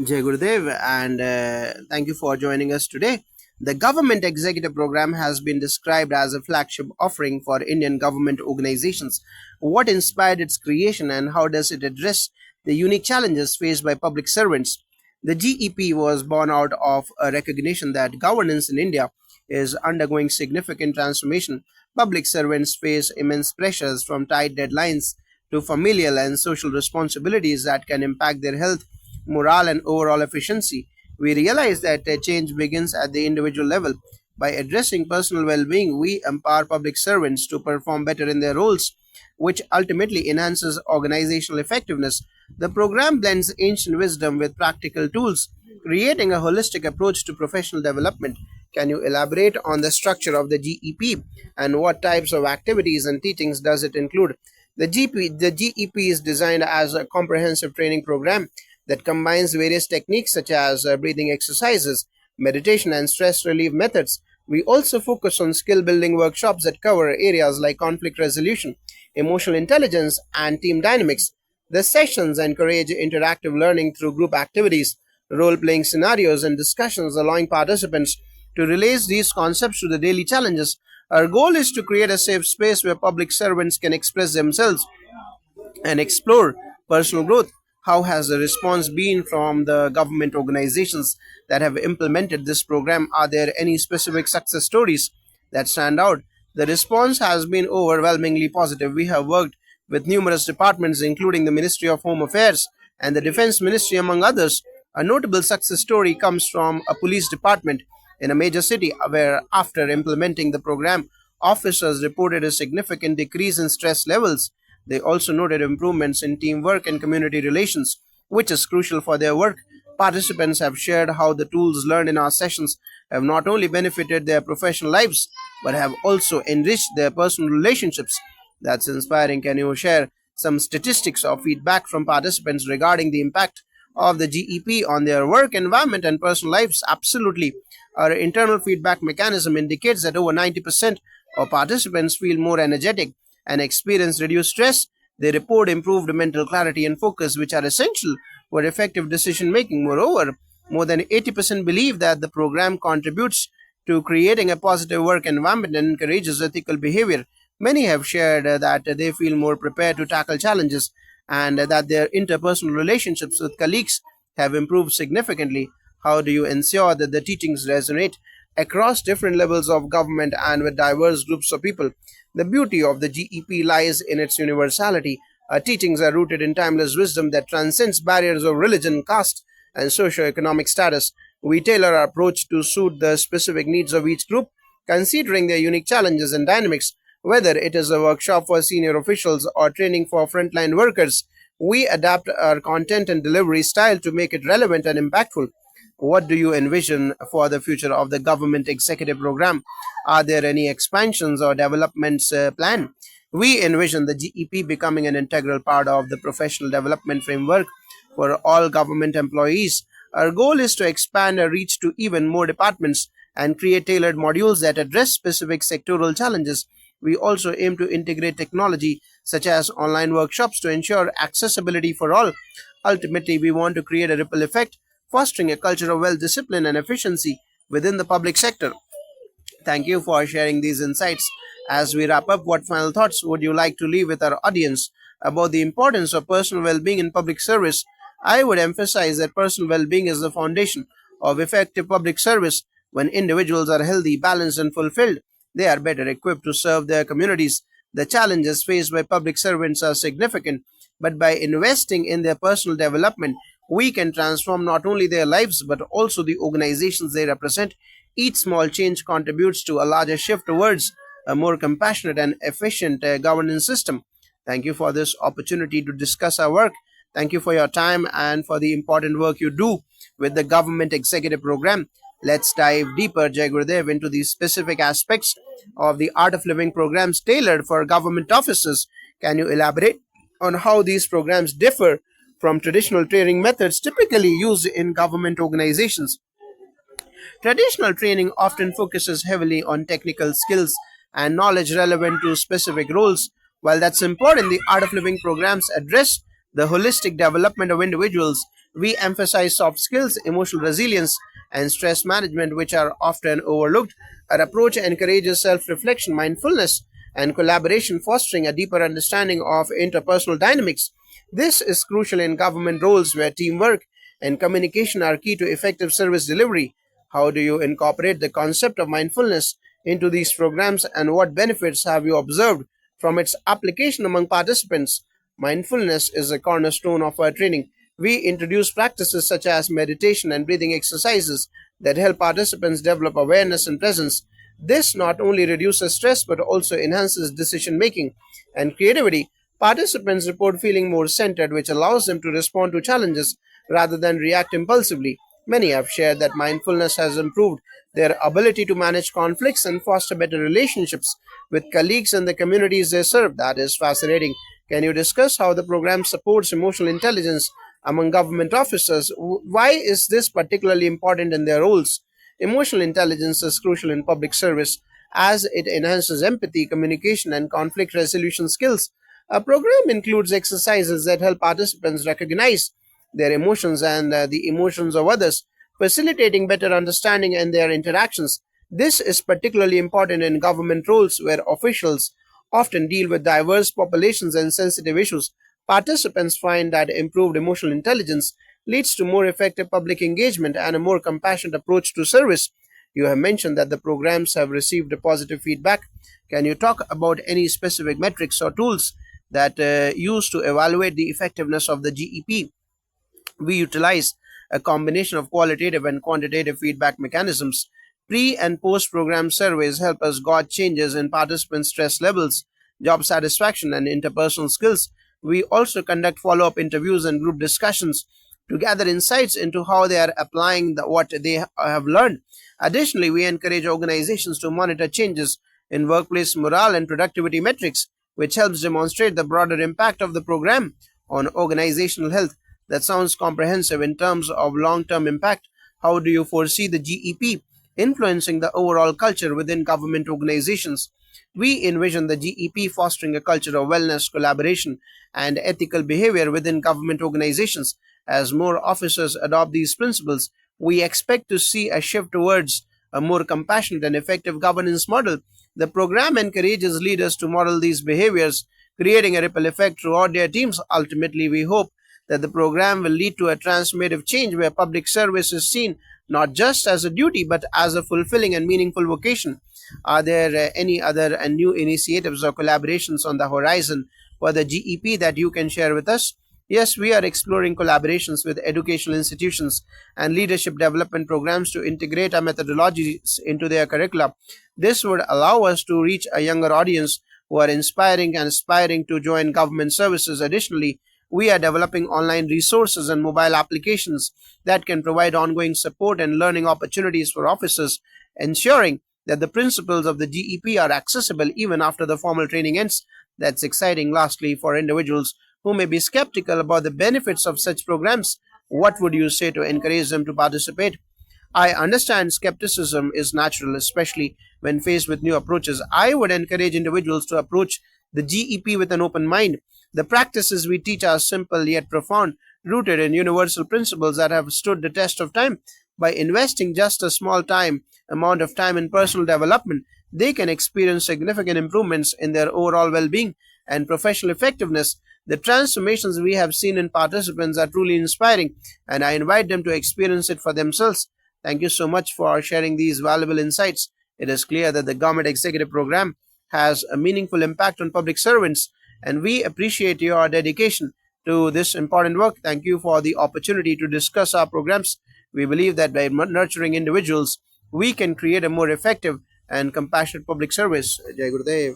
Jai Gurudev, and thank you for joining us today. The Government Executive Program has been described as a flagship offering for Indian government organizations. What inspired its creation and how does it address the unique challenges faced by public servants? The GEP was born out of a recognition that governance in India is undergoing significant transformation. Public servants face immense pressures from tight deadlines to familial and social responsibilities that can impact their health, morale, and overall efficiency. We realize that change begins at the individual level. By addressing personal well being, we empower public servants to perform better in their roles, which ultimately enhances organizational effectiveness. The program blends ancient wisdom with practical tools, creating a holistic approach to professional development. Can you elaborate on the structure of the GEP and what types of activities and teachings does it include? The GEP is designed as a comprehensive training program that combines various techniques such as breathing exercises, meditation, and stress relief methods. We also focus on skill building workshops that cover areas like conflict resolution, emotional intelligence, and team dynamics. The sessions encourage interactive learning through group activities, role playing scenarios, and discussions, allowing participants to relate these concepts to the daily challenges. Our goal is to create a safe space where public servants can express themselves and explore personal growth. How has the response been from the government organizations that have implemented this program? Are there any specific success stories that stand out? The response has been overwhelmingly positive. We have worked with numerous departments, including the Ministry of Home Affairs and the Defense Ministry, among others. A notable success story comes from a police department in a major city where, after implementing the program, officers reported a significant decrease in stress levels. They also noted improvements in teamwork and community relations, which is crucial for their work. Participants have shared how the tools learned in our sessions have not only benefited their professional lives, but have also enriched their personal relationships. That's inspiring. Can you share some statistics or feedback from participants regarding the impact of the GEP on their work environment and personal lives? Absolutely. Our internal feedback mechanism indicates that over 90% of participants feel more energetic and experience reduced stress. They report improved mental clarity and focus, which are essential for effective decision making. Moreover, more than 80% believe that the program contributes to creating a positive work environment and encourages ethical behavior. Many have shared that they feel more prepared to tackle challenges and that their interpersonal relationships with colleagues have improved significantly. How do you ensure that the teachings resonate across different levels of government and with diverse groups of people? The beauty of the GEP lies in its universality. Our teachings are rooted in timeless wisdom that transcends barriers of religion, caste, and socio-economic status. We tailor our approach to suit the specific needs of each group, considering their unique challenges and dynamics. Whether it is a workshop for senior officials or training for frontline workers, we adapt our content and delivery style to make it relevant and impactful. What do you envision for the future of the government executive program? Are there any expansions or developments planned? We envision the GEP becoming an integral part of the professional development framework for all government employees. Our goal is to expand our reach to even more departments and create tailored modules that address specific sectoral challenges. We also aim to integrate technology such as online workshops to ensure accessibility for all. Ultimately, we want to create a ripple effect, fostering a culture of well discipline and efficiency within the public sector. Thank you for sharing these insights. As we wrap up, what final thoughts would you like to leave with our audience about the importance of personal well being in public service? I would emphasize that personal well being is the foundation of effective public service. When individuals are healthy, balanced, and fulfilled, they are better equipped to serve their communities. The challenges faced by public servants are significant, but by investing in their personal development, we can transform not only their lives but also the organizations they represent. Each small change contributes to a larger shift towards a more compassionate and efficient governance system. Thank you for this opportunity to discuss our work. Thank you for your time and for the important work you do with the government executive program. Let's dive deeper, Jai Gurudev, into the specific aspects of the Art of Living programs tailored for government officers. Can you elaborate on how these programs differ from traditional training methods typically used in government organizations? Traditional training often focuses heavily on technical skills and knowledge relevant to specific roles. While that's important, the Art of Living programs address the holistic development of individuals. We emphasize soft skills, emotional resilience, and stress management, which are often overlooked. Our approach encourages self reflection, mindfulness, and collaboration, fostering a deeper understanding of interpersonal dynamics. This is crucial in government roles where teamwork and communication are key to effective service delivery. How do you incorporate the concept of mindfulness into these programs, and what benefits have you observed from its application among participants? Mindfulness is a cornerstone of our training. We introduce practices such as meditation and breathing exercises that help participants develop awareness and presence. This not only reduces stress but also enhances decision making and creativity. Participants report feeling more centered, which allows them to respond to challenges rather than react impulsively. Many have shared that mindfulness has improved their ability to manage conflicts and foster better relationships with colleagues and the communities they serve. That is fascinating. Can you discuss how the program supports emotional intelligence among government officers? Why is this particularly important in their roles? Emotional intelligence is crucial in public service as it enhances empathy, communication, and conflict resolution skills. A program includes exercises that help participants recognize their emotions and the emotions of others, facilitating better understanding in their interactions. This is particularly important in government roles where officials often deal with diverse populations and sensitive issues. Participants find that improved emotional intelligence leads to more effective public engagement and a more compassionate approach to service. You have mentioned that the programs have received positive feedback. Can you talk about any specific metrics or tools that used to evaluate the effectiveness of the GEP? We utilize a combination of qualitative and quantitative feedback mechanisms. Pre and post program surveys help us gauge changes in participant stress levels, job satisfaction, and interpersonal skills. We also conduct follow up interviews and group discussions to gather insights into how they are applying what they have learned. Additionally, we encourage organizations to monitor changes in workplace morale and productivity metrics, which helps demonstrate the broader impact of the program on organizational health. That sounds comprehensive in terms of long term impact. How do you foresee the GEP influencing the overall culture within government organizations? We envision the GEP fostering a culture of wellness, collaboration, and ethical behavior within government organizations. As more officers adopt these principles, we expect to see a shift towards a more compassionate and effective governance model. The program encourages leaders to model these behaviors, creating a ripple effect throughout their teams. Ultimately, we hope that the program will lead to a transformative change where public service is seen not just as a duty but as a fulfilling and meaningful vocation. Are there any other new initiatives or collaborations on the horizon for the GEP that you can share with us? Yes, we are exploring collaborations with educational institutions and leadership development programs to integrate our methodologies into their curricula. This would allow us to reach a younger audience who are inspiring and aspiring to join government services. Additionally, we are developing online resources and mobile applications that can provide ongoing support and learning opportunities for officers, ensuring that the principles of the GEP are accessible even after the formal training ends. That's exciting. Lastly, for individuals who may be skeptical about the benefits of such programs, what would you say to encourage them to participate? I understand skepticism is natural, especially when faced with new approaches. I would encourage individuals to approach the GEP with an open mind. The practices we teach are simple yet profound, rooted in universal principles that have stood the test of time. By investing just a small amount of time in personal development, they can experience significant improvements in their overall well being and professional effectiveness. The transformations we have seen in participants are truly inspiring, and I invite them to experience it for themselves. Thank you so much for sharing these valuable insights. It is clear that the government executive program has a meaningful impact on public servants, and we appreciate your dedication to this important work. Thank you for the opportunity to discuss our programs. We believe that by nurturing individuals, we can create a more effective and compassionate public service. Jai Gurudev.